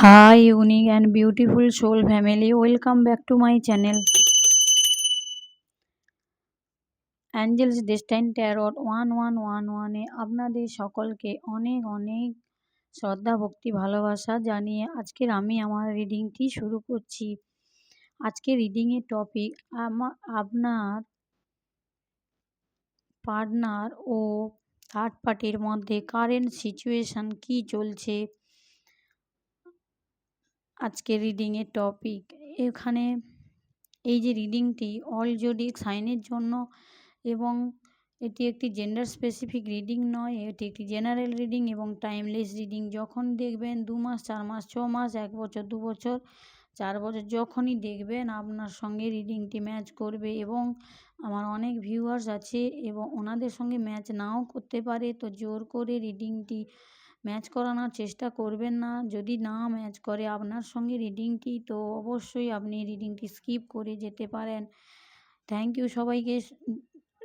Hi, unique and beautiful soul family. Welcome back to my channel. Angels Destined Tarot 1111 আপনাদের সকলকে অনেক অনেক শ্রদ্ধা ভক্তি ভালোবাসা জানিয়ে আজকের আমি আমার রিডিংটি শুরু করছি। আজকে রিডিংয়ের টপিক আপনার পার্টনার ও থার্ড পার্টির মধ্যে কারেন্ট সিচুয়েশন কি চলছে। আজকে রিডিংয়ের টপিক এখানে এই যে রিডিংটি অল জোডিয়াক সাইনের জন্য এবং এটি একটি জেন্ডার স্পেসিফিক রিডিং নয়, এটি একটি জেনারেল রিডিং এবং টাইমলেস রিডিং। যখন দেখবেন 2 মাস 4 মাস 6 মাস 1 বছর 2 বছর 4 বছর যখনই দেখবেন আপনার সঙ্গে রিডিংটি ম্যাচ করবে এবং আমার অনেক ভিউয়ার্স আছে এবং ওনাদের সঙ্গে ম্যাচ নাও করতে পারে, তো জোর করে রিডিংটি ম্যাচ করানোর চেষ্টা করবেন না। যদি না ম্যাচ করে আপনার সঙ্গে রিডিংটি, তো অবশ্যই আপনি রিডিংটি স্কিপ করে যেতে পারেন। থ্যাংক ইউ সবাইকে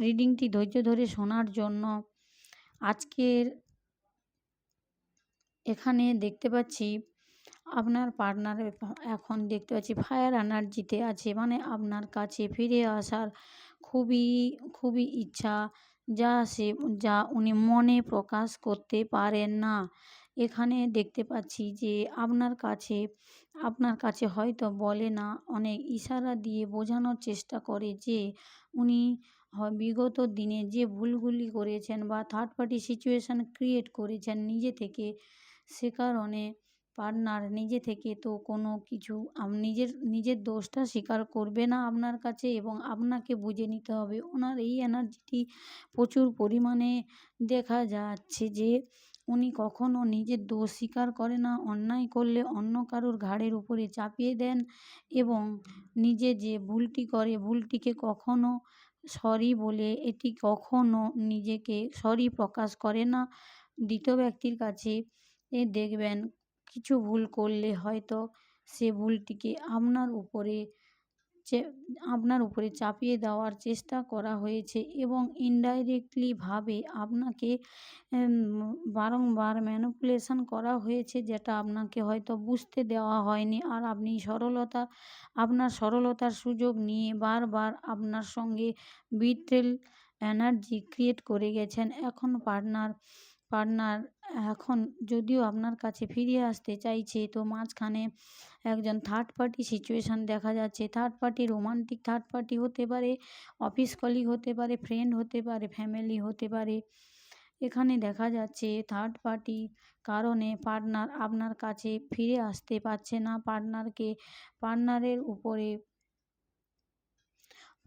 রিডিংটি ধৈর্য ধরে শোনার জন্য। আজকের এখানে দেখতে পাচ্ছি আপনার পার্টনার এখন দেখতে পাচ্ছি ফায়ার এনার্জিতে আছে, মানে আপনার কাছে ফিরে আসার খুবই খুবই ইচ্ছা, যা উনি মনে প্রকাশ করতে পারেন না। এখানে দেখতে পাচ্ছি যে আপনার কাছে হয়তো বলে না, অনেক ইশারা দিয়ে বোঝানোর চেষ্টা করে যে উনি বিগত দিনে যে ভুলগুলি করেছেন বা থার্ড পার্টি সিচুয়েশান ক্রিয়েট করেছেন নিজে থেকে, সে কারণে পার্টনার নিজে থেকে তো কোনো কিছু নিজের দোষটা স্বীকার করবে না আপনার কাছে এবং আপনাকে বুঝে নিতে হবে। ওনার এই এনার্জিটি প্রচুর পরিমাণে দেখা যাচ্ছে যে উনি কখনো নিজের দোষ স্বীকার করে না, অন্যায় করলে অন্য কারোর ঘাড়ের উপরে চাপিয়ে দেন এবং নিজে যে ভুলটি করে ভুলটিকে কখনো সরি বলে এটি কখনো নিজেকে সরি প্রকাশ করে না দ্বিতীয় ব্যক্তির কাছে। দেখবেন কিছু ভুল করলে হয়তো সে ভুলটিকে আপনার উপরে চাপিয়ে দেওয়ার চেষ্টা করা হয়েছে এবং ইনডাইরেক্টলি ভাবে আপনাকে বারংবার ম্যানিপুলেশন করা হয়েছে, যেটা আপনাকে হয়তো বুঝতে দেওয়া হয়নি। আর আপনি আপনার সরলতার সুযোগ নিয়ে বারবার আপনার সঙ্গে বিট্রেল এনার্জি ক্রিয়েট করে গেছেন। এখন পার্টনার এখন যদিও আপনার কাছে ফিরে আসতে চাইছে, তো মাঝখানে একজন থার্ড পার্টি সিচুয়েশান দেখা যাচ্ছে। Third party romantic third party হতে পারে, অফিস কলিগ হতে পারে, ফ্রেন্ড হতে পারে, ফ্যামিলি হতে পারে। এখানে দেখা যাচ্ছে থার্ড পার্টি কারণে পার্টনার আপনার কাছে ফিরে আসতে পারছে না। পার্টনারের উপরে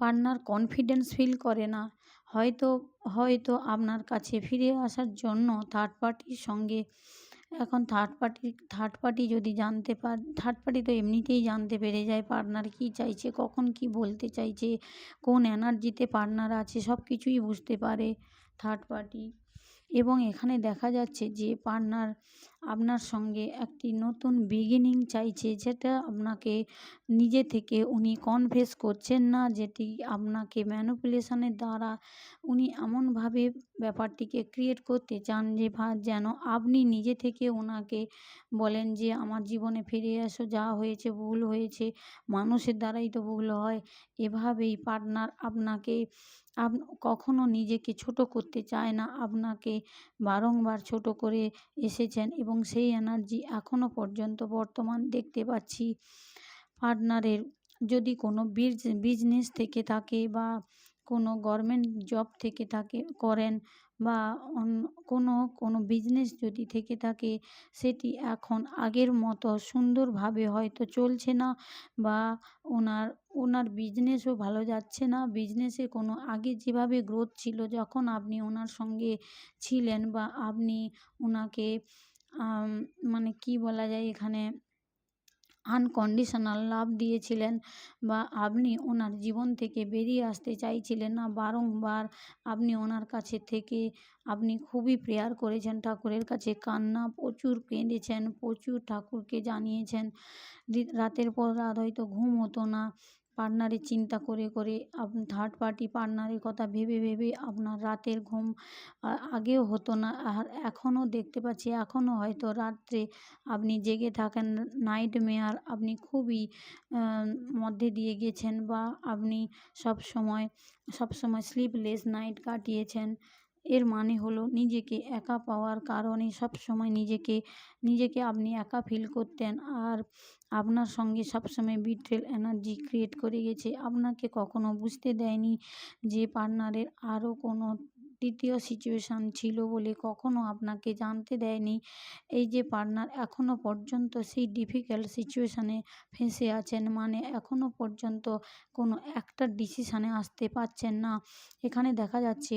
পার্টনার কনফিডেন্স ফিল করে না। হয়তো আপনার কাছে ফিরে আসার জন্য থার্ড পার্টির সঙ্গে এখন থার্ড পার্টি যদি থার্ড পার্টি তো এমনিতেই জানতে পেরে যায় পার্টনার কী চাইছে, কখন কি বলতে চাইছে, কোন এনার্জিতে পার্টনার আছে, সব কিছুই বুঝতে পারে থার্ড পার্টি। এবং এখানে দেখা যাচ্ছে যে পার্টনার আপনার সঙ্গে একটি নতুন বিগিনিং চাইছে, যেটা আপনাকে নিজে থেকে উনি কনফেস করছেন না, যেটি আপনাকে ম্যানিপুলেশনের দ্বারা উনি এমনভাবে ব্যাপারটিকে ক্রিয়েট করতে চান যে যেন আপনি নিজে থেকে ওনাকে বলেন যে আমার জীবনে ফিরে এসো, যা হয়েছে ভুল হয়েছে, মানুষের দ্বারাই তো ভুল হয়। এভাবেই পার্টনার আপনাকে কখনো নিজেকে ছোট করতে চায় না, আপনাকে বারংবার ছোট করে এসেছেন এবং সেই এনার্জি এখনও পর্যন্ত বর্তমান দেখতে পাচ্ছি। পার্টনারের যদি কোনো বিজনেস থেকে থাকে বা কোনো গভর্নমেন্ট জব থেকে করেন বা কোনো বিজনেস যদি থেকে থাকে, সেটি এখন আগের মতো সুন্দরভাবে হয়তো চলছে না বা ওনার বিজনেসও ভালো যাচ্ছে না। বিজনেসে কোনো আগে যেভাবে গ্রোথ ছিল যখন আপনি ওনার সঙ্গে ছিলেন বা আপনি ওনাকে মানে কি বলা যায় এখানে আনকন্ডিশনাল লাভ দিয়েছিলেন বা আপনি ওনার জীবন থেকে বেরিয়ে আসতে চাইছিলেন না, বারংবার আপনি ওনার কাছে থেকে আপনি খুবই প্রেয়ার করেছেন, ঠাকুরের কাছে কান্না প্রচুর কেঁদেছেন, প্রচুর ঠাকুরকে জানিয়েছেন, রাতের পর রাত হয়তো ঘুম হতো না। পার্টনারের চিন্তা করে করে থার্ড পার্টি পার্টনারের কথা ভেবে ভেবে আপনার রাতের ঘুম আগেও হতো না, আর এখনও দেখতে পাচ্ছি এখনও হয়তো রাত্রে আপনি জেগে থাকেন, নাইটমেয়ার আপনি খুবই মধ্যে দিয়ে গেছেন, বা আপনি সবসময় স্লিপলেস নাইট কাটিয়েছেন। এর মানে হলো নিজেকে একা পাওয়ার কারণে সবসময় নিজেকে আপনি একা ফিল করতেন, আর আপনার সঙ্গে সবসময় বিট্রেল এনার্জি ক্রিয়েট করে গেছে। আপনাকে কখনো বুঝতে দেয়নি যে পার্টনারের আরও কোনো তৃতীয় সিচুয়েশান ছিল বলে, কখনো আপনাকে জানতে দেয়নি এই যে পার্টনার এখনও পর্যন্ত সেই ডিফিকাল্ট সিচুয়েশানে ফেঁসে আছেন, মানে এখনও পর্যন্ত কোনো একটা ডিসিশানে আসতে পারছেন না। এখানে দেখা যাচ্ছে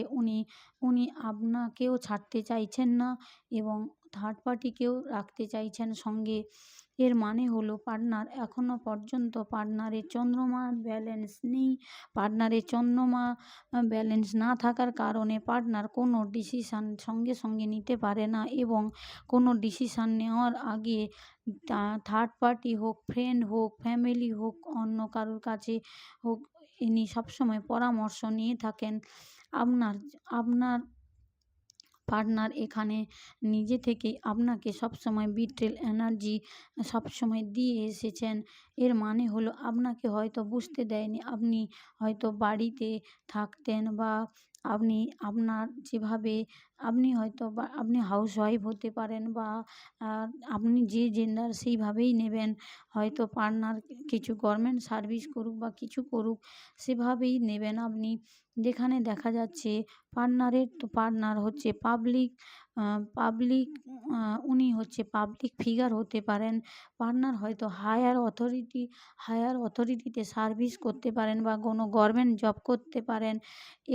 উনি আপনাকেও ছাড়তে চাইছেন না এবং থার্ড পার্টিকেও রাখতে চাইছেন সঙ্গে। এর মানে হলো পার্টনার এখনও পর্যন্ত পার্টনারের চন্দ্রমার ব্যালেন্স নেই। পার্টনারের চন্দ্রমা ব্যালেন্স না থাকার কারণে পার্টনার কোনো ডিসিশান সঙ্গে সঙ্গে নিতে পারে না, এবং কোনো ডিসিশান নেওয়ার আগে থার্ড পার্টি হোক, ফ্রেন্ড হোক, ফ্যামিলি হোক, অন্য কারোর কাছে হোক, ইনি সবসময় পরামর্শ নিয়ে থাকেন। আপনার পার্টনার এখানে নিজে থেকেই আপনাকে সবসময় বিট্রেল এনার্জি সবসময় দিয়ে এসেছেন। এর মানে হলো আপনাকে হয়তো বুঝতে দেয়নি, আপনি হয়তো বাড়িতে থাকতেন, বা আপনি আপনার যেভাবে আপনি হয়তো বা আপনি হাউসওয়াইফ হতে পারেন, বা আপনি যে জেন্ডার সেইভাবেই নেবেন। হয়তো পার্টনার কিছু গভর্নমেন্ট সার্ভিস করুক বা কিছু করুক, সেভাবেই নেবেন আপনি। যেখানে দেখা যাচ্ছে পার্টনার হচ্ছে পাবলিক উনি হচ্ছে পাবলিক ফিগার হতে পারেন। পার্টনার হয়তো হায়ার অথরিটিতে সার্ভিস করতে পারেন বা কোনো গভর্নমেন্ট জব করতে পারেন,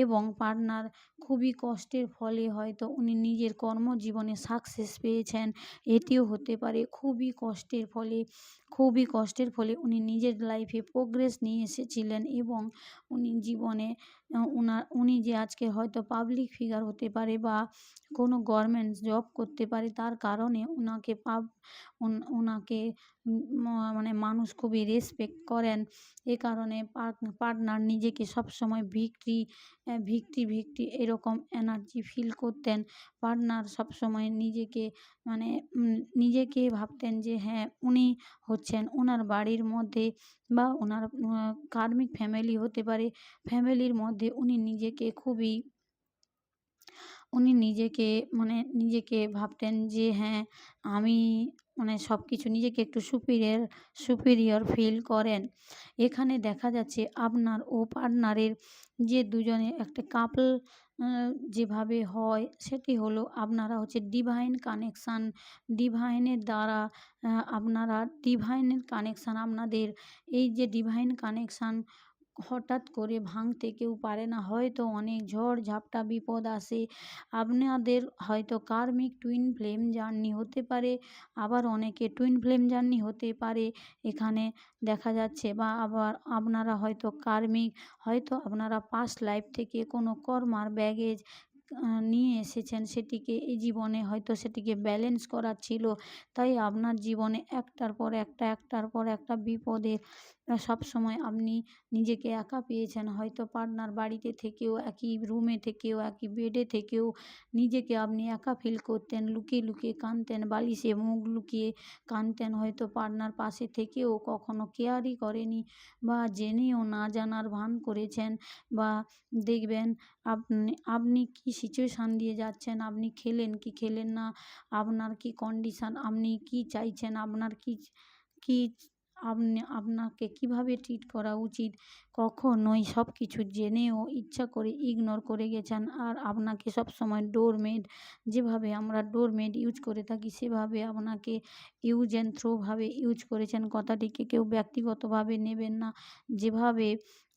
এবং পার্টনার খুবই কষ্টের ফলে হয়তো উনি নিজের কর্মজীবনে সাকসেস পেয়েছেন, এটিও হতে পারে। খুবই কষ্টের ফলে উনি নিজের লাইফে প্রোগ্রেস নিয়ে এসেছিলেন, এবং উনি জীবনে উনি যে আজকে হয়তো পাবলিক ফিগার হতে পারে বা কোনো গভর্নমেন্ট জব করতে পারে, তার কারণে ওনাকে মানে মানুষ খুবই রেসপেক্ট করেন। এ কারণে পার্টনার নিজেকে সবসময় ভিক্টি এরকম এনার্জি ফিল করতেন। পার্টনার সবসময় নিজেকে ভাবতেন যে হ্যাঁ, উনি হচ্ছেন ওনার বাড়ির মধ্যে বা ওনার কার্মিক ফ্যামিলি হতে পারে, ফ্যামিলির মধ্যে উনি নিজেকে ভাবতেন যে হ্যাঁ, আমি সব কিছু নিজেকে একটু সুপিরিয়র ফিল করেন। এখানে দেখা যাচ্ছে আপনার ও পার্টনারের যে দুজনে একটা কাপল যেভাবে হয়, সেটি হলো আপনারা হচ্ছে ডিভাইন কানেকশান। ডিভাইনের দ্বারা ডিভাইনের কানেকশান আপনাদের, এই যে ডিভাইন কানেকশান হঠাৎ করে ভাঙতে কেউ পারে না। হয়তো অনেক ঝড় ঝাপটা বিপদ আসে, আপনাদের হয়তো কার্মিক টুইন ফ্লেম জার্নি হতে পারে, আবার অনেকে টুইন ফ্লেম জার্নি হতে পারে এখানে দেখা যাচ্ছে, বা আবার আপনারা হয়তো আপনারা পাস্ট লাইফ থেকে কোনো কর্মার ব্যাগেজ নিয়ে এসেছেন, সেটিকে এই জীবনে হয়তো সেটিকে ব্যালেন্স করার ছিল, তাই আপনার জীবনে একটার পর একটা বিপদে সবসময় আপনি নিজেকে একা পেয়েছেন। হয়তো পার্টনার বাড়িতে থেকেও, একই রুমে থেকেও, একই বেডে থেকেও নিজেকে আপনি একা ফিল করতেন, লুকিয়ে লুকিয়ে কাঁদতেন, বালিশে মুখ লুকিয়ে কাঁদতেন। হয়তো পার্টনার পাশে থেকেও কখনো কেয়ারই করেনি, বা জেনেও না জানার ভান করেছেন, বা দেখবেন আপনি কি সিচুয়েশান দিয়ে যাচ্ছেন, আপনি খেলেন কি খেলেন না, আপনার কি কন্ডিশান, আপনি কি চাইছেন, কি আপনাকে কিভাবে ট্রিট করা উচিত, কখনোই সব কিছু জেনেও ইচ্ছা করে ইগনোর করে গেছেন। আর আপনাকে সবসময় যেভাবে আমরা ডোরমেট ইউজ করে থাকি, সেভাবে আপনাকে ইউজ অ্যান্ড থ্রো ভাবে ইউজ করেছেন। কথাটিকে কেউ ব্যক্তিগতভাবে নেবেন না, যেভাবে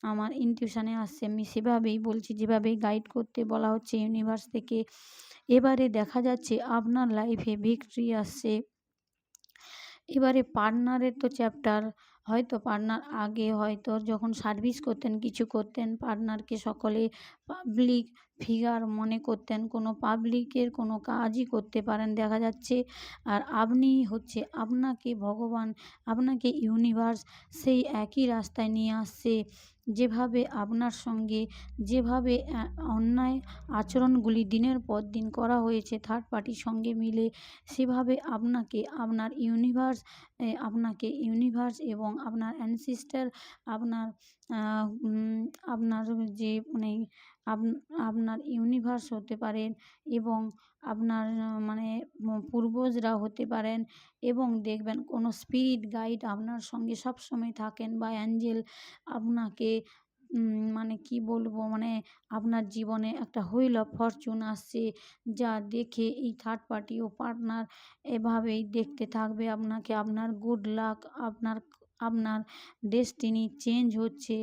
আমার ইনটিউশনে আসছে আমি সেভাবেই বলছি, যেভাবেই গাইড করতে বলা হচ্ছে ইউনিভার্স থেকে। এবারে দেখা যাচ্ছে আপনার লাইফে ভিক্টরি আসছে। এবারে পার্টনারের তো চ্যাপ্টার, হয়তো পার্টনার আগে হয়তো যখন সার্ভিস করতেন, কিছু করতেন, পার্টনারকে সকলে পাবলিক ফিগার মনে করতেন, কোনো পাবলিকের কোনো কাজই করতে পারেন দেখা যাচ্ছে। আর আপনি হচ্ছে আপনাকে ভগবান, আপনাকে ইউনিভার্স সেই একই রাস্তায় নিয়ে আসছে। যেভাবে আপনার সঙ্গে যেভাবে অন্যায় আচরণগুলি দিনের পর দিন করা হয়েছে থার্ড পার্টির সঙ্গে মিলে, সেভাবে আপনাকে ইউনিভার্স এবং আপনার অ্যানসিস্টার, আপনার আপনার যে মানে আপ আপনার ইউনিভার্স হতে পারেন এবং আপনার মানে পূর্বজরা হতে পারেন, এবং দেখবেন কোনো স্পিরিট গাইড আপনার সঙ্গে সবসময় থাকেন, বা অ্যাঞ্জেল আপনাকে মানে কি বলবো, মানে আপনার জীবনে একটা হুইল অফ ফরচুন আসছে, যা দেখে এই থার্ড পার্টি ও পার্টনার এভাবেই দেখতে থাকবে আপনাকে। আপনার গুড লাক, আপনার আপনার ডেস্টিনি চেঞ্জ হচ্ছে,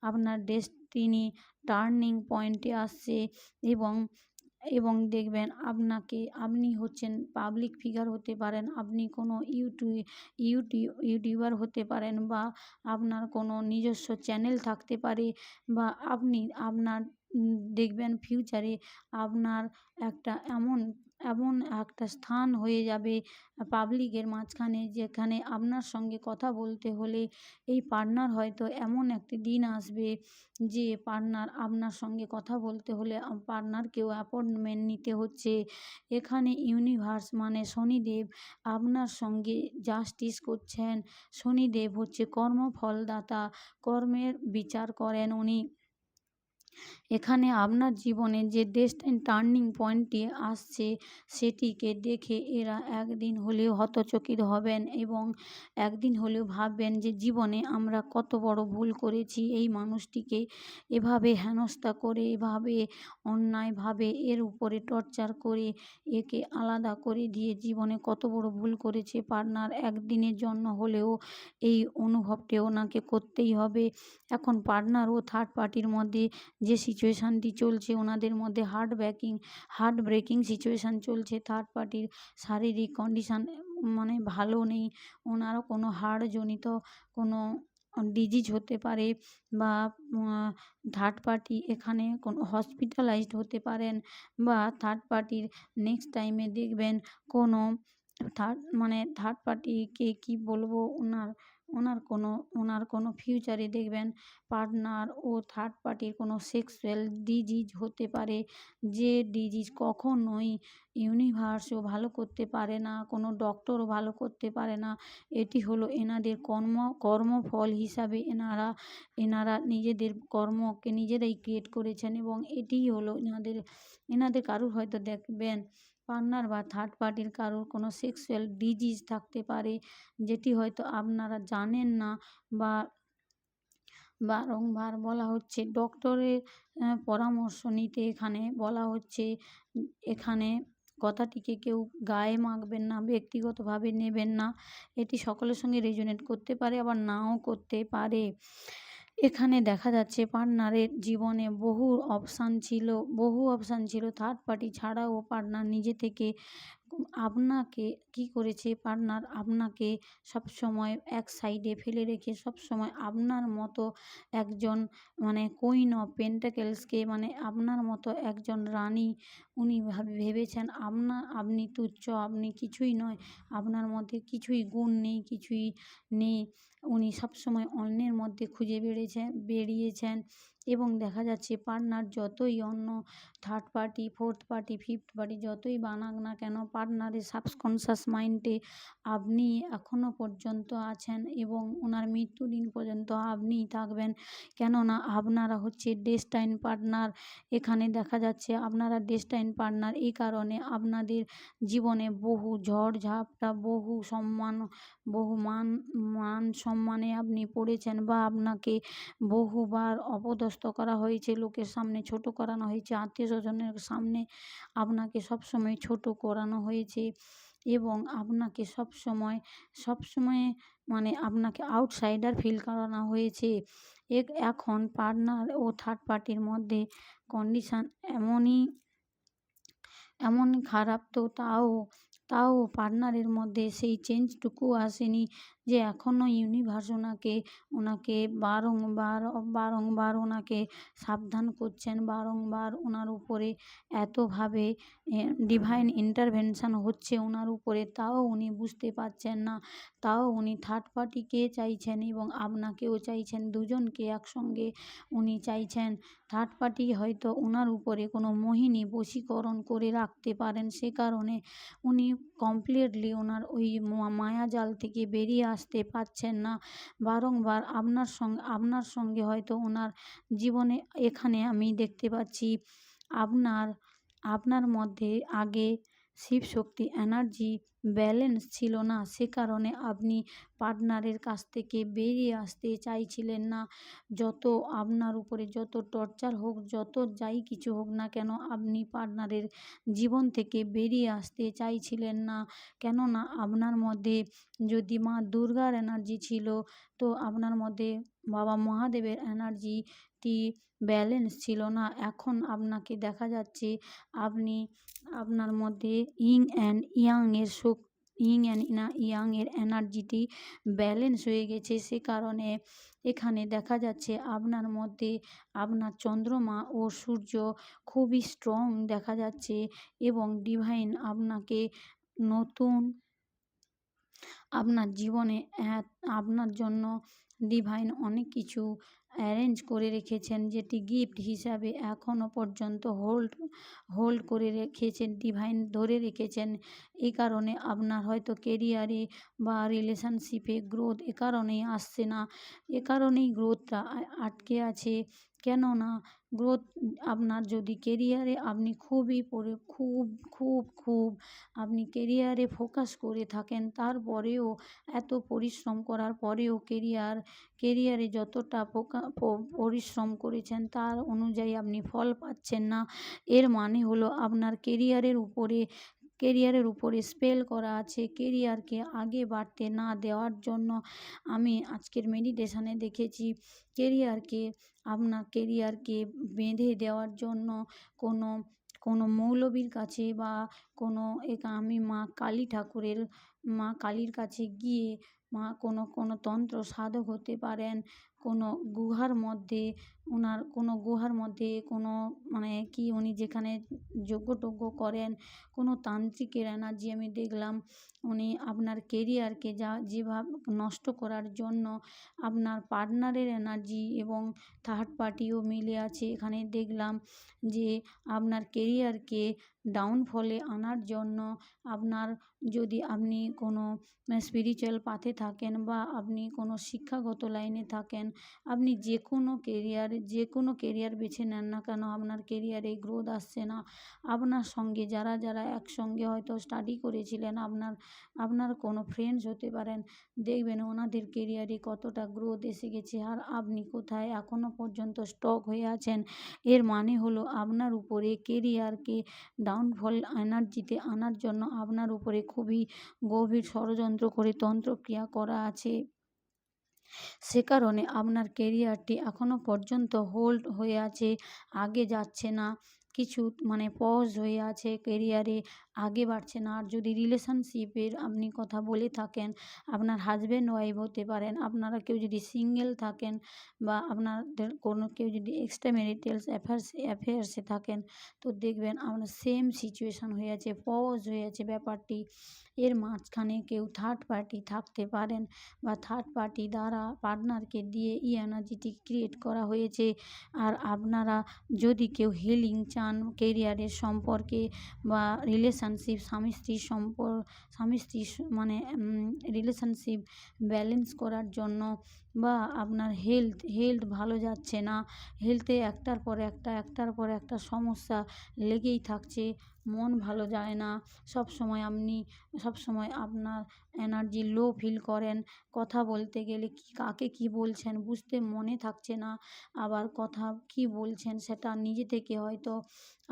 আপনার ডেস্টিনি টার্নিং পয়েন্টে আসছে। এবং এবং দেখবেন আপনি হচ্ছেন পাবলিক ফিগার হতে পারেন, আপনি কোনো ইউটিউবার হতে পারেন, বা আপনার কোনো নিজস্ব চ্যানেল থাকতে পারে, বা আপনি আপনার দেখবেন ফিউচারে আপনার একটা এমন এমন একটা স্থান হয়ে যাবে পাবলিকের মাঝখানে, যেখানে আপনার সঙ্গে কথা বলতে হলে এই পার্টনার হয়তো এমন একটি দিন আসবে যে আপনার সঙ্গে কথা বলতে হলে পার্টনারকেও অ্যাপয়েন্টমেন্ট নিতে হচ্ছে। এখানে ইউনিভার্স মানে শনিদেব আপনার সঙ্গে জাস্টিস করছেন। শনিদেব হচ্ছে কর্মফলদাতা, কর্মের বিচার করেন উনি। এখানে আপনার জীবনে যে ডেস্টিনি টার্নিং পয়েন্টটি আসছে, সেটিকে দেখে এরা একদিন হলেও হতচকিত হবেন, এবং একদিন হলেও ভাববেন যে জীবনে আমরা কত বড় ভুল করেছি, এই মানুষটিকে এভাবে হেনস্থা করে, এভাবে অন্যায়ভাবে এর উপরে টর্চার করে, একে আলাদা করে দিয়ে জীবনে কত বড় ভুল করেছে পার্টনার। একদিনের জন্য হলেও এই অনুভবটি ওনাকে করতেই হবে। এখন পার্টনার ও থার্ড পার্টির মধ্যে যে সিচুয়েশানটি চলছে, ওনাদের মধ্যে হার্ট ব্রেকিং সিচুয়েশান চলছে। থার্ড পার্টির শারীরিক কন্ডিশান মানে ভালো নেই, ওনারও কোনো হাড়জনিত কোনো ডিজিজ হতে পারে, বা থার্ড পার্টি এখানে কোনো হসপিটালাইজড হতে পারেন, বা থার্ড পার্টির নেক্সট টাইমে দেখবেন কোনো থার্ড পার্টিকে কি বলবো, ওনার কোনো ফিউচারে দেখবেন পার্টনার ও থার্ড পার্টির কোনো সেক্সুয়াল ডিজিজ হতে পারে, যে ডিজিজ কখনোই ইউনিভার্সও ভালো করতে পারে না, কোনো ডক্টরও ভালো করতে পারে না। এটি হলো এনাদের কর্মফল হিসাবে এনারা নিজেদের কর্মকে নিজেরাই ক্রিয়েট করেছেন, এবং এটিই হলো এনাদের কারুর হয়তো দেখবেন পার্টনার বা থার্ড পার্টির কারোর কোনো সেক্সুয়াল ডিজিজ থাকতে পারে, যেটি হয়তো আপনারা জানেন না, বা বারংবার বলা হচ্ছে ডক্টরের পরামর্শ নিতে এখানে বলা হচ্ছে। এখানে কথাটিকে কেউ গায়ে মাখবেন না, ব্যক্তিগতভাবে নেবেন না। এটি সকলের সঙ্গে রেজোনেট করতে পারে, আবার নাও করতে পারে। এখানে দেখা যাচ্ছে পার্টনারের জীবনে বহু অপশান ছিল থার্ড পার্টি ছাড়াও। পার্টনার নিজে থেকে আপনাকে কি করেছে, পার্টনার আপনাকে সবসময় এক সাইডে ফেলে রেখে সবসময় আপনার মতো একজন মানে কুইন অফ পেন্টাকেলসকে, মানে আপনার মতো একজন রানী উনি ভেবেছেন আপনি তুচ্ছ, আপনি কিছুই নয়, আপনার মধ্যে কিছুই গুণ নেই, কিছুই নেই। উনি সবসময় অন্যের মধ্যে খুঁজে বেরিয়েছেন। এবং দেখা যাচ্ছে পার্টনার যতই অন্য third party, fourth party, fifth party যতই বানাক না কেন, পার্টনারের সাবকনশাস মাইন্ডে আপনি এখনও পর্যন্ত আছেন, এবং ওনার মৃত্যুদিন পর্যন্ত আপনিই থাকবেন। কেননা আপনারা হচ্ছে ডেস্টাইন পার্টনার। এখানে দেখা যাচ্ছে আপনারা ডেস্টাইন পার্টনার, এই কারণে আপনাদের জীবনে বহু ঝড়-ঝাপটা, বহু মান সম্মানে আপনি পড়েছেন, বা আপনাকে বহুবার অপদস্থ করা হয়েছে, লোকের সামনে ছোট করানো হয়েছে, আত্মীয়-স্বজনের সামনে আপনাকে সবসময় ছোট করানো হয়েছে, এবং আপনাকে সবসময় মানে আপনাকে আউটসাইডার ফিল করানো হয়েছে। এখন পার্টনার ও থার্ড পার্টির মধ্যে কন্ডিশান এমনই খারাপ, তো তাও পার্টনারের মধ্যে সেই চেঞ্জটুকু আসেনি, যে এখনও ইউনিভার্স ওনাকে বারংবার ওনাকে সাবধান করছেন, বারংবার ওনার উপরে এতভাবে ডিভাইন ইন্টারভেনশন হচ্ছে ওনার উপরে, তাও উনি বুঝতে পারছেন না। তাও উনি থার্ড পার্টিকে চাইছেন এবং আপনাকেও চাইছেন, দুজনকে একসঙ্গে উনি চাইছেন। থার্ড পার্টি হয়তো ওনার উপরে কোনো মোহিনী বশীকরণ করে রাখতে পারেন, সে কারণে উনি কমপ্লিটলি ওনার ওই মায়াজাল থেকে বেরিয়ে আসতে পারছেন না। বারংবার আপনার সঙ্গে হয়তো ওনার জীবনে, এখানে আমি দেখতে পাচ্ছি আপনার আপনার মধ্যে আগে শিব শক্তি এনার্জি ব্যালেন্স ছিল না, সে কারণে আপনি পার্টনারের কাছ থেকে বেরিয়ে আসতে চাইছিলেন না। যত আপনার উপরে যত টর্চার হোক, যত যাই কিছু হোক না কেন, আপনি পার্টনারের জীবন থেকে বেরিয়ে আসতে চাইছিলেন না। কেননা আপনার মধ্যে যদি মা দুর্গার এনার্জি ছিল, তো আপনার মধ্যে বাবা মহাদেবের এনার্জিটি ব্যালেন্স ছিল না। এখন আপনাকে দেখা যাচ্ছে আপনার মধ্যে ইং অ্যান্ড ইয়াং এর এনার্জিটি ব্যালেন্স হয়ে গেছে। সে কারণে এখানে দেখা যাচ্ছে আপনার মধ্যে আপনার চন্দ্রমা ও সূর্য খুবই স্ট্রং দেখা যাচ্ছে এবং ডিভাইন আপনাকে নতুন আপনার জীবনে আপনার জন্য ডিভাইন অনেক কিছু অ্যারেঞ্জ করে রেখেছেন, যেটি গিফট হিসাবে এখনও পর্যন্ত হোল্ড করে রেখেছেন, ডিভাইন ধরে রেখেছেন। এই কারণে আপনার হয়তো কেরিয়ারে বা রিলেশনশিপে গ্রোথ এ কারণেই আসছে না, এ কারণেই গ্রোথটা আটকে আছে। কেননা গ্রোথ আপনার যদি কেরিয়ারে আপনি খুব আপনি কেরিয়ারে ফোকাস করে থাকেন, তারপরেও এত পরিশ্রম করার পরেও কেরিয়ারে যতটা পরিশ্রম করেছেন তার অনুযায়ী আপনি ফল পাচ্ছেন না। এর মানে হলো আপনার কেরিয়ারের উপরে স্পেল করা আছে। কেরিয়ারকে আগে বাড়তে না দেওয়ার জন্য আমি আজকের মেডিটেশানে দেখেছি, আপনার কেরিয়ারকে বেঁধে দেওয়ার জন্য কোনো মৌলবীর কাছে বা আমি মা কালীর কাছে গিয়ে কোনো তন্ত্র সাধক হতে পারেন, কোনো গুহার মধ্যে মানে কি উনি যেখানে যজ্ঞ-টজ্ঞ করেন, কোনো তান্ত্রিকের এনার্জি আমি দেখলাম। উনি আপনার কেরিয়ারকে যেভাবে নষ্ট করার জন্য আপনার পার্টনারের এনার্জি এবং থার্ড পার্টিও মিলে আছে। এখানে দেখলাম যে আপনার কেরিয়ারকে ডাউনফলে আনার জন্য যদি আপনি কোনো স্পিরিচুয়াল পাথে থাকেন বা আপনি কোনো শিক্ষাগত লাইনে থাকেন, আপনি যে কোনো কেরিয়ার বেছে নেন না কেন, আপনার কেরিয়ারে গ্রোথ আসছে না। আপনার সঙ্গে যারা একসঙ্গে হয়তো স্টাডি করেছিলেন, আপনার কোনো ফ্রেন্ডস হতে পারেন, দেখবেন ওনাদের কেরিয়ারে কতটা গ্রোথ এসে গেছে, আর আপনি কোথায় এখনও পর্যন্ত স্টক হয়ে আছেন। এর মানে হলো আপনার উপরে কেরিয়ারকে ডাউনফল এনার্জিতে আনার জন্য আপনার উপরে খুবই গভীর ষড়যন্ত্র করে তন্ত্রক্রিয়া করা আছে। সে কারণে আপনার কেরিয়ারটি এখনও পর্যন্ত হোল্ড হয়ে আছে, আগে যাচ্ছে না, কিছু মানে পজ হয়ে আছে, কেরিয়ারে আগে বাড়ছে না। আর যদি রিলেশনশিপের আপনি কথা বলে থাকেন, আপনার হাজব্যান্ড ওয়াইফ হতে পারেন, আপনারা কেউ যদি সিঙ্গেল থাকেন বা আপনাদের কেউ যদি এক্সট্রা ম্যারিটাল অ্যাফেয়ার্সে থাকেন, তো দেখবেন আপনার সেম সিচুয়েশান হয়ে আছে, পজ হয়ে আছে ব্যাপারটি। এর মাঝখানে কেউ থার্ড পার্টি থাকতে পারেন বা থার্ড পার্টি দ্বারা পার্টনারকে দিয়ে এনার্জিটি ক্রিয়েট করা হয়েছে। আর আপনারা যদি কেউ হিলিং চান কেরিয়ারের সম্পর্কে বা রিলেশনশিপ স্বামী স্ত্রীর মানে রিলেশনশিপ ব্যালেন্স করার জন্য, বা আপনার হেলথ ভালো যাচ্ছে না, হেলথে একটার পর একটা সমস্যা লেগেই থাকছে, মন ভালো যায় না, সবসময় আপনার এনার্জি লো ফিল করেন, কথা বলতে গেলে কাকে কি বলছেন বুঝতে মনে থাকছে না, আবার কথা কি বলছেন সেটা নিজে থেকে হয়তো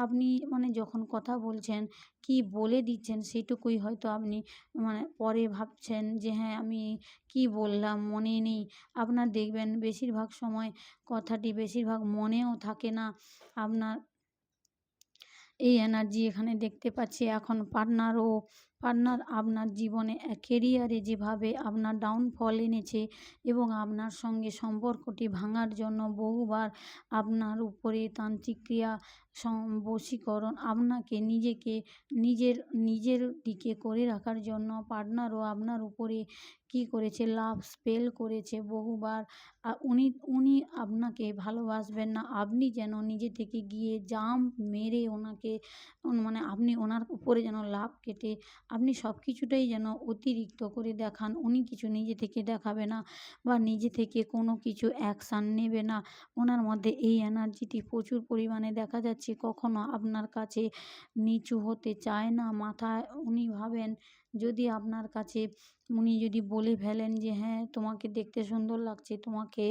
আপনি মানে যখন কথা বলছেন কি বলে দিচ্ছেন সেটুকুই হয়তো আপনি মানে পরে ভাবছেন যে হ্যাঁ আমি কি বললাম মনে নেই। আপনার দেখবেন বেশিরভাগ সময় কথাটি বেশিরভাগ মনেও থাকে না। আপনার এই এনার্জি এখানে দেখতে পাচ্ছি। এখন পার্টনারও পার্টনার আপনার জীবনে কেরিয়ারে যেভাবে আপনার ডাউনফল এনেছে এবং আপনার সঙ্গে সম্পর্কটি ভাঙার জন্য বহুবার আপনার উপরে তান্ত্রিক ক্রিয়া বশীকরণ আপনাকে নিজের নিজের দিকে করে রাখার জন্য পার্টনারও আপনার উপরে কী করেছে, লাভ স্পেল করেছে বহুবার। উনি উনি আপনাকে ভালোবাসবেন না, আপনি যেন নিজে থেকে গিয়ে জাম্প মেরে ওনাকে মানে আপনি ওনার উপরে যেন লাফ কেটে আপনি সব কিছুটাই যেন অতিরিক্ত করে দেখান। উনি কিছু নিজে থেকে দেখাবে না বা নিজে থেকে কোনো কিছু অ্যাকশান নেবে না। ওনার মধ্যে এই এনার্জিটি প্রচুর পরিমাণে দেখা যাচ্ছে। কখনো আপনার কাছে নিচু হতে চায় না মাথায়। উনি ভাবেন যদি আপনার কাছে উনি যদি বলে ফেলেন যে হ্যাঁ তোমাকে দেখতে সুন্দর লাগছে, তোমাকে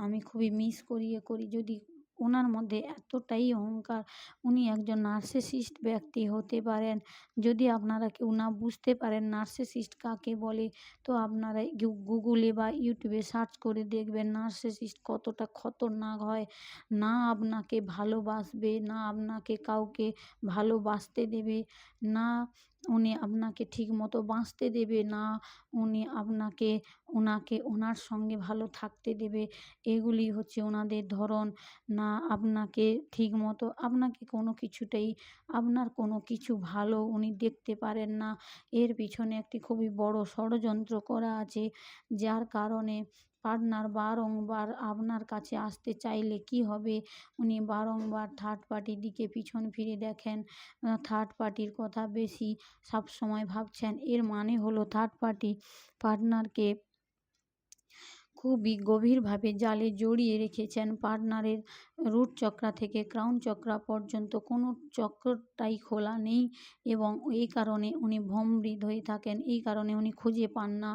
আমি খুবই মিস করি এ করি, যদি ওনার মধ্যে এতটাই অহংকার, উনি একজন নার্সিসিস্ট ব্যক্তি হতে পারেন। যদি আপনারা কেউ না বুঝতে পারেন নার্সিসিস্ট কাকে বলে, তো আপনারা গুগলে বা ইউটিউবে সার্চ করে দেখবেন নার্সিসিস্ট কতটা খতরনাক হয়। না আপনাকে ভালোবাসবে, না আপনাকে কাউকে ভালোবাসতে দেবে, না উনি আপনাকে ঠিকমতো বাঁচতে দেবে, না উনি ওনাকে ওনার সঙ্গে ভালো থাকতে দেবে। এগুলি হচ্ছে ওনাদের ধরন। না আপনাকে ঠিকমতো আপনাকে কোনো কিছুতেই আপনার কোনো কিছু ভালো উনি দেখতে পারেন না। এর পিছনে একটি খুবই বড় ষড়যন্ত্র করা আছে, যার কারণে পার্টনার বারংবার আপনার কাছে আসতে চাইলে কি হবে, উনি বারংবার থার্ড পার্টির দিকে পিছন ফিরে দেখেন। থার্ড পার্টির কথা বেশি সবসময় ভাবছেন। এর মানে হলো থার্ড পার্টি পার্টনারকে খুবই গভীরভাবে জালে জড়িয়ে রেখেছেন। পার্টনারের রুট চক্রা থেকে ক্রাউন চক্রা পর্যন্ত কোনো চক্রটাই খোলা নেই এবং এই কারণে উনি ভ্রমবিদ হয়ে থাকেন। এই কারণে উনি খুঁজে পান না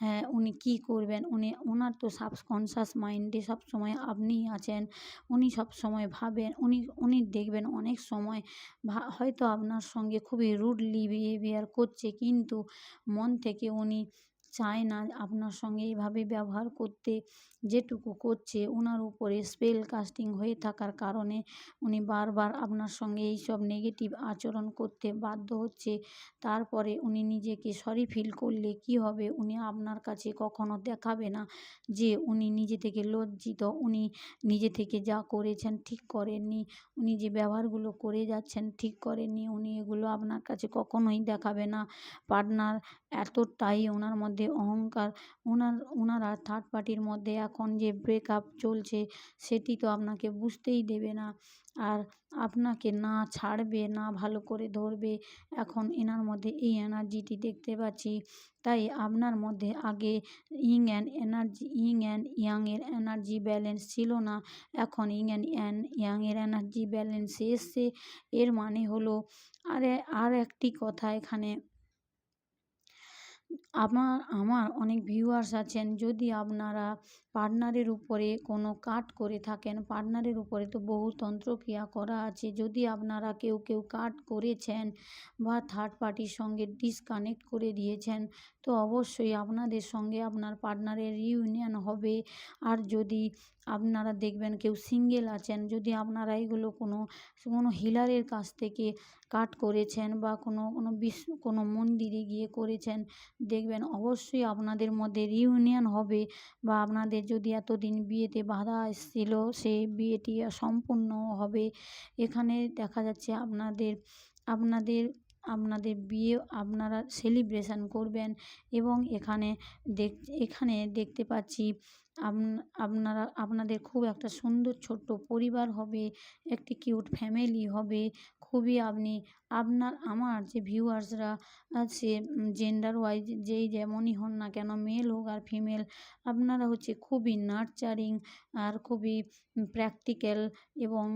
হ্যাঁ উনি কী করবেন। ওনার তো সাবকনশাস মাইন্ডে সবসময় আপনিই আছেন। উনি সবসময় ভাবেন, উনি দেখবেন অনেক সময় হয়তো আপনার সঙ্গে খুবই রুডলি বিহেভিয়ার করছে, কিন্তু মন থেকে উনি চায় না আপনার সঙ্গে এইভাবে ব্যবহার করতে। যেটুকু করছে ওনার উপরে স্পেল কাস্টিং হয়ে থাকার কারণে উনি বারবার আপনার সঙ্গে এইসব নেগেটিভ আচরণ করতে বাধ্য হচ্ছে। তারপরে উনি নিজেকে সরি ফিল করলে কি হবে, উনি আপনার কাছে কখনো দেখাবে না যে উনি নিজে থেকে লজ্জিত, উনি নিজে থেকে যা করেছেন ঠিক করেননি, উনি যে ব্যবহারগুলো করে যাচ্ছেন ঠিক করেননি, উনি এগুলো আপনার কাছে কখনোই দেখাবে না। পার্টনার এতটাই ওনার মধ্যে অহংকার, ওনারা থার্ড পার্টির মধ্যে এখন যে ব্রেকআপ চলছে সেটি তো আপনাকে বুঝতেই দেবে না, আর আপনাকে না ছাড়বে না ভালো করে ধরবে। এখন এনার মধ্যে এই এনার্জিটি দেখতে পাচ্ছি। তাই আপনার মধ্যে আগে ইং অ্যান্ড ইয়াংয়ের এনার্জি ব্যালেন্স ছিল না, এখন ইং অ্যান্ড ইয়াংয়ের এনার্জি ব্যালেন্সে এসছে। এর মানে হলো আর একটি কথা এখানে আমার অনেক ভিউয়ার্স আছেন, যদি আপনারা পার্টনারের উপরে কোনো কাট করে থাকেন, পার্টনারের উপরে তো বহু তন্ত্রক্রিয়া করা আছে, যদি আপনারা কেউ কাট করেছেন বা থার্ড পার্টির সঙ্গে ডিসকানেক্ট করে দিয়েছেন, তো অবশ্যই আপনাদের সঙ্গে আপনার পার্টনারের রিইউনিয়ন হবে। আর যদি আপনারা দেখবেন কেউ সিঙ্গেল আছেন, যদি আপনারা এগুলো কোনো হিলারের কাছ থেকে কাট করেছেন বা কোনো মন্দিরে গিয়ে করেছেন, দেখবেন অবশ্যই আপনাদের মধ্যে রিউনিয়ন হবে বা আপনাদের যদি এতদিন বিয়েতে বাধা এসেছিল সেই বিয়েটি সম্পূর্ণ হবে। এখানে দেখা যাচ্ছে আপনাদের আপনাদের বিয়ে আপনারা সেলিব্রেশন করবেন এবং এখানে দেখতে পাচ্ছি আপনাদের খুব একটা সুন্দর ছোট্ট পরিবার হবে, একটি কিউট ফ্যামিলি হবে। খুবই আমার যে ভিউয়ার্সরা আছে জেন্ডার ওয়াইজ যেই যেমনই হন না কেন, মেল হোক আর ফিমেল, আপনারা হচ্ছে খুবই নার্চারিং আর খুবই প্র্যাকটিক্যাল এবং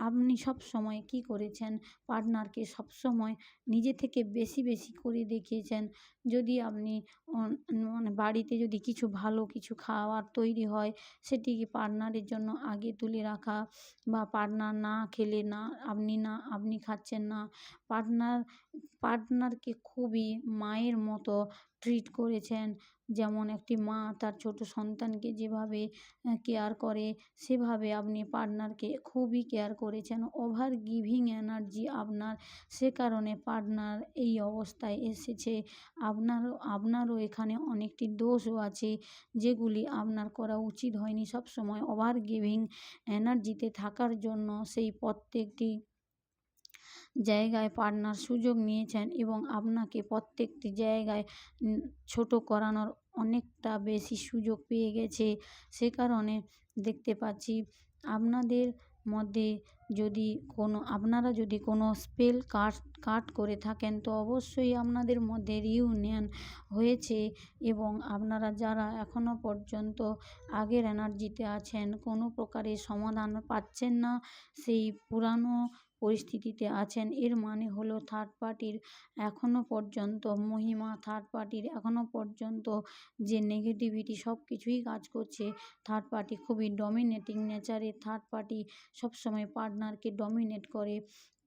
আপনি সবসময় কী করেছেন, পার্টনারকে সবসময় নিজে থেকে বেশি করে দেখিয়েছেন। যদি আপনি মানে বাড়িতে যদি কিছু ভালো কিছু খাওয়ার তৈরি হয়, সেটিকে পার্টনারের জন্য আগে তুলে রাখা, বা পার্টনার না খেলে আপনি খাচ্ছেন না, পার্টনারকে খুবই মায়ের মতো ট্রিট করেছেন। যেমন একটি মা তার ছোট সন্তানকে যেভাবে কেয়ার করে, সেভাবে আপনি পার্টনারকে খুবই কেয়ার করেছেন। ওভার গিভিং এনার্জি আপনার, সে কারণে পার্টনার এই অবস্থায় এসেছে। আপনারও এখানে অনেকটি দোষও আছে, যেগুলি আপনার করা উচিত হয়নি। সবসময় ওভার গিভিং এনার্জিতে থাকার জন্য সেই প্রত্যেকটি জায়গায় পার্টনার সুযোগ নিয়েছেন এবং আপনাকে প্রত্যেকটি জায়গায় ছোট করানোর অনেকটা বেশি সুযোগ পেয়ে গেছে। সে কারণে দেখতে পাচ্ছি আপনাদের মধ্যে আপনারা যদি কোনো স্পেল কাট করে থাকেন, তো অবশ্যই আপনাদের মধ্যে রিউনিয়ন হয়েছে এবং আপনারা যারা এখনও পর্যন্ত আগের এনার্জিতে আছেন, কোনো প্রকারের সমাধান পাচ্ছেন না, সেই পুরানো পরিস্থিতিতে আছেন। এর মানে হলো থার্ড পার্টির এখনও পর্যন্ত মহিমা, থার্ড পার্টির এখনও পর্যন্ত যে নেগেটিভিটি সব কিছুই কাজ করছে। থার্ড পার্টি খুবই ডমিনেটিং নেচারের। থার্ড পার্টি সবসময় পার্টনারকে ডমিনেট করে।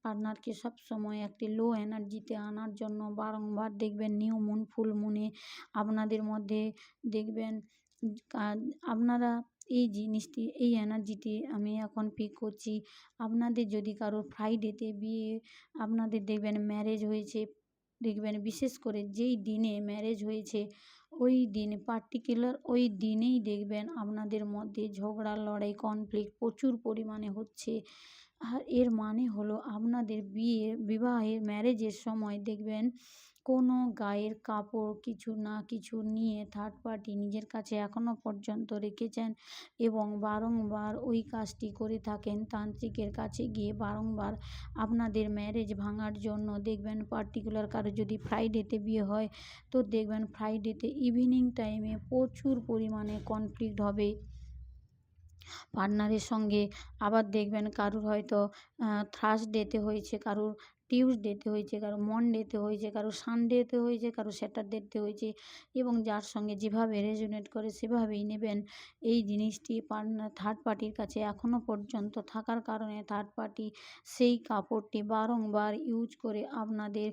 পার্টনারকে সবসময় একটি লো এনার্জিতে আনার জন্য বারংবার দেখবেন নিউ মুন, ফুল মুনে আপনাদের মধ্যে দেখবেন আপনারা এই জিনিসটি, এই এনার্জিটি আমি এখন পিক করছি। আপনাদের যদি কারোর ফ্রাইডেতে বিয়ে, আপনাদের দেখবেন ম্যারেজ হয়েছে, দেখবেন বিশেষ করে যেই দিনে ম্যারেজ হয়েছে ওই দিন পার্টিকুলার ওই দিনেই দেখবেন আপনাদের মধ্যে ঝগড়া, লড়াই, কনফ্লিক্ট প্রচুর পরিমাণে হচ্ছে। আর এর মানে হলো আপনাদের বিবাহের ম্যারেজের সময় দেখবেন কোনো গায়ের কাপড় কিছু না কিছু নিয়ে থার্ড পার্টি নিজের কাছে এখনও পর্যন্ত রেখেছেন এবং বারংবার ওই কাজটি করে থাকেন। তান্ত্রিকের কাছে গিয়ে বারংবার আপনাদের ম্যারেজ ভাঙার জন্য দেখবেন পার্টিকুলার কারো যদি ফ্রাইডেতে বিয়ে হয়, তো দেখবেন ফ্রাইডেতে ইভিনিং টাইমে প্রচুর পরিমাণে কনফ্লিক্ট হবে পার্টনারের সঙ্গে। আবার দেখবেন কারুর হয়তো থার্সডেতে হয়েছে, কারুর টিউসডেতে হয়েছে, কারো মনডেতে হয়েছে, কারো সানডেতে হয়েছে, কারো স্যাটারডেতে হয়েছে এবং যার সঙ্গে যেভাবে রেজোনেট করে সেভাবেই নেবেন। এই জিনিসটি পার্টনার থার্ড পার্টির কাছে এখনও পর্যন্ত থাকার কারণে থার্ড পার্টি সেই কাপড়টি বারংবার ইউজ করে আপনাদের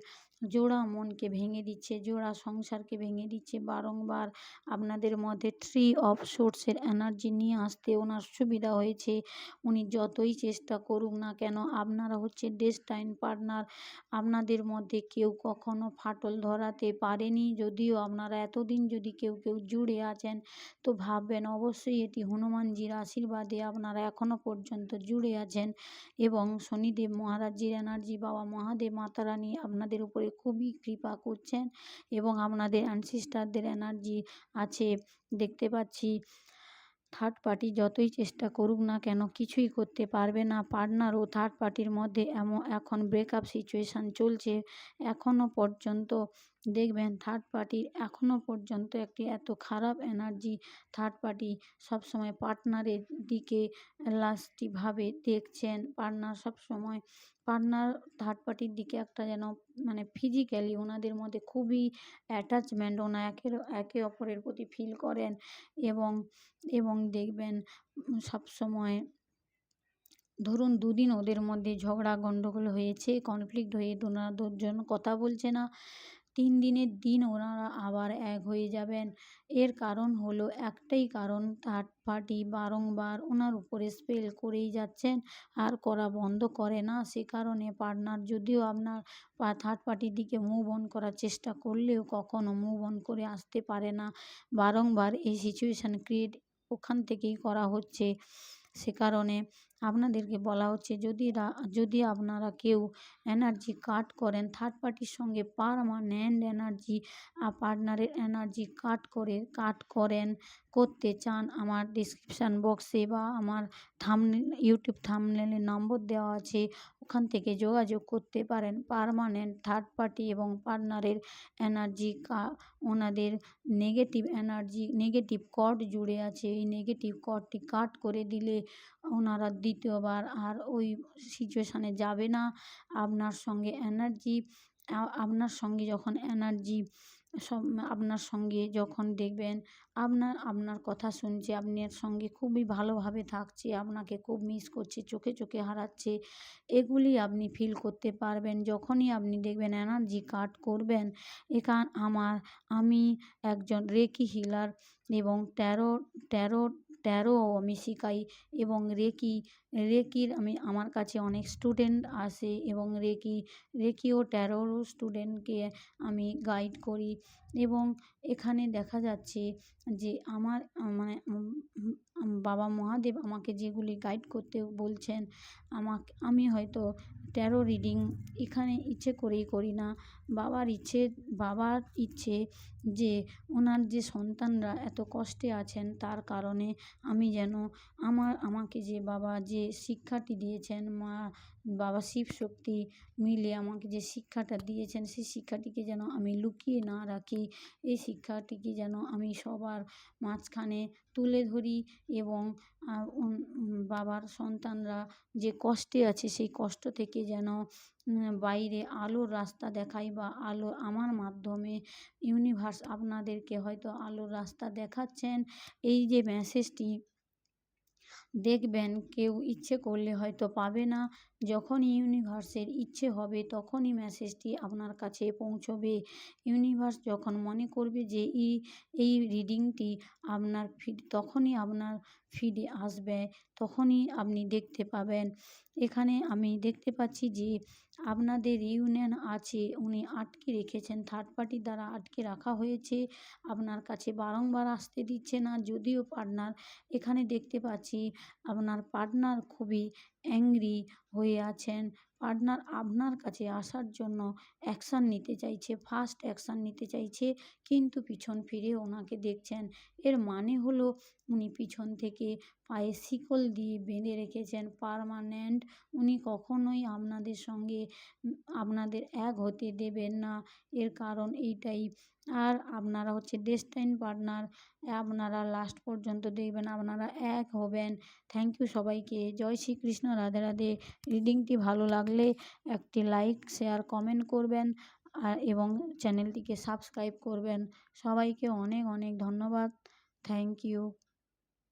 জোড়া মনকে ভেঙে দিচ্ছে, জোড়া সংসারকে ভেঙে দিচ্ছে। বারংবার আপনাদের মধ্যে ট্রি অফ সোর্সের এনার্জি নিয়ে আসতে ওনার সুবিধা হয়েছে। উনি যতই চেষ্টা করুক না কেন, আপনারা হচ্ছে ডেস্টাইন পার্টনার। আপনাদের মধ্যে কেউ কখনো ফাটল ধরাতে পারেনি। যদিও আপনারা এতদিন যদি কেউ জুড়ে আছেন, তো ভাববেন অবশ্যই এটি হনুমানজির আশীর্বাদে আপনারা এখনও পর্যন্ত জুড়ে আছেন এবং শনিদেব মহারাজজির এনার্জি, বাবা মহাদেব, মাতা রানী আপনাদের উপরে খুবই কৃপা করছেন এবং আপনাদের অ্যানসিস্টারদের এনার্জি আছে। দেখতে পাচ্ছি থার্ড পার্টি যতই চেষ্টা করুক না কেন কিছুই করতে পারবে না। পার্টনার ও থার্ড পার্টির মধ্যে এখন ব্রেকআপ সিচুয়েশান চলছে। এখনও পর্যন্ত দেখবেন থার্ড পার্টির এখনও পর্যন্ত একটি এত খারাপ এনার্জি। থার্ড পার্টি সবসময় পার্টনারের দিকে লাস্টিভাবে দেখছেন। পার্টনার থার্ড পার্টির দিকে একটা যেন মানে ফিজিক্যালি ওনাদের মধ্যে খুবই অ্যাটাচমেন্ট, একে অপরের প্রতি ফিল করেন এবং দেখবেন সবসময় ধরুন দুদিন ওদের মধ্যে ঝগড়া গণ্ডগোল হয়েছে, কনফ্লিক্ট হয়ে দুজন কথা বলছে না, 3 দিনের দিন ওনারা আবার এক হয়ে যাবেন। এর কারণ হলো একটাই কারণ, থার্ড পার্টি বারংবার ওনার উপরে স্পেল করেই যাচ্ছেন আর করা বন্ধ করে না। সে কারণে পার্টনার যদিও আপনার থার্ড পার্টির দিকে মুভ অন করার চেষ্টা করলেও কখনো মুভ অন করে আসতে পারে না। বারংবার এই সিচুয়েশান ক্রিয়েট ওখান থেকেই করা হচ্ছে। সে কারণে আপনাদেরকে বলা হচ্ছে যদি আপনারা কেউ এনার্জি কাট করেন থার্ড পার্টির সঙ্গে, পার্মানেন্ট এনার্জি পার্টনারের এনার্জি করতে চান, আমার ডিসক্রিপশান বক্সে বা আমার ইউটিউব থাম্বনেলে নম্বর দেওয়া আছে, ওখান থেকে যোগাযোগ করতে পারেন। পার্মানেন্ট থার্ড পার্টি এবং পার্টনারের এনার্জি ওনাদের নেগেটিভ কর্ড জুড়ে আছে। এই নেগেটিভ কর্ডটি কাট করে দিলে ওনারা দ্বিতীয়বার আর ওই সিচুয়েশানে যাবে না। আপনার সঙ্গে যখন এনার্জি সব আপনার সঙ্গে যখন দেখবেন আপনার কথা শুনছে, আপনার সঙ্গে খুবই ভালোভাবে থাকছে, আপনাকে খুব মিস করছে, চোখে চোখে হারাচ্ছে, এগুলি আপনি ফিল করতে পারবেন যখনই আপনি দেখবেন এনার্জি কাট করবেন। আমি একজন রেকি হিলার এবং ট্যারো ট্যারো আমি শিখাই এবং রেকির আমার কাছে অনেক স্টুডেন্ট আসে এবং রেকি ও ট্যারোরও স্টুডেন্টকে আমি গাইড করি এবং এখানে দেখা যাচ্ছে যে আমার মানে বাবা মহাদেব আমাকে যেগুলি গাইড করতে বলছেন, আমি হয়তো ট্যারো রিডিং এখানে ইচ্ছে করেই করি না। বাবার ইচ্ছে যে ওনার যে সন্তানরা এত কষ্টে আছেন, তার কারণে আমি যেন আমাকে যে বাবা যে শিক্ষাটি দিয়েছেন, বাবা শিব শক্তি মিলে আমাকে যে শিক্ষাটা দিয়েছেন, সেই শিক্ষাটিকে যেন আমি লুকিয়ে না রাখি। এই শিক্ষাটিকে যেন আমি সবার মাঝখানে তুলে ধরি এবং বাবার সন্তানরা যে কষ্টে আছে, সেই কষ্ট থেকে যেন বাইরে আলোর রাস্তা দেখাই বা আলো আমার মাধ্যমে ইউনিভার্স আপনাদেরকে হয়তো আলোর রাস্তা দেখাচ্ছেন। এই যে মেসেজটি দেখবেন, কেউ ইচ্ছে করলে হয়তো পাবে না। যখনই ইউনিভার্সের ইচ্ছে হবে তখনই মেসেজটি আপনার কাছে পৌঁছবে। ইউনিভার্স যখন মনে করবে যে এই রিডিংটি তখনই আপনার ফিডে আসবে, তখনই আপনি দেখতে পাবেন। এখানে আমি দেখতে পাচ্ছি যে আপনাদের ইউনিয়ন আছে, উনি আটকে রেখেছেন, থার্ড পার্টি দ্বারা আটকে রাখা হয়েছে, আপনার কাছে বারংবার আসতে দিচ্ছে না। যদিও এখানে দেখতে পাচ্ছি আপনার পার্টনার খুবই অ্যাংরি হয়ে আছেন। পার্টনার আপনার কাছে আসার জন্য অ্যাকশান নিতে চাইছে, ফার্স্ট অ্যাকশান নিতে চাইছে, কিন্তু পিছন ফিরে ওনাকে দেখছেন। এর মানে হলো উনি পিছন থেকে পায়ে শিকল দিয়ে বেঁধে রেখেছেন পার্মানেন্ট। উনি কখনোই আপনাদের সঙ্গে আপনাদের এক হতে দেবেন না। এর কারণ এইটাই। আর আপনারা হচ্ছে ডেস্টাইন পার্টনার, আপনারা লাস্ট পর্যন্ত দেখবেন আপনারা এক হবেন। থ্যাংক ইউ সবাইকে। জয় শ্রীকৃষ্ণ, রাধে রাধে। রিডিংটি ভালো লাগলে একটি লাইক, শেয়ার, কমেন্ট করবেন এবং চ্যানেলটিকে সাবস্ক্রাইব করবেন। সবাইকে অনেক অনেক ধন্যবাদ। Thank you.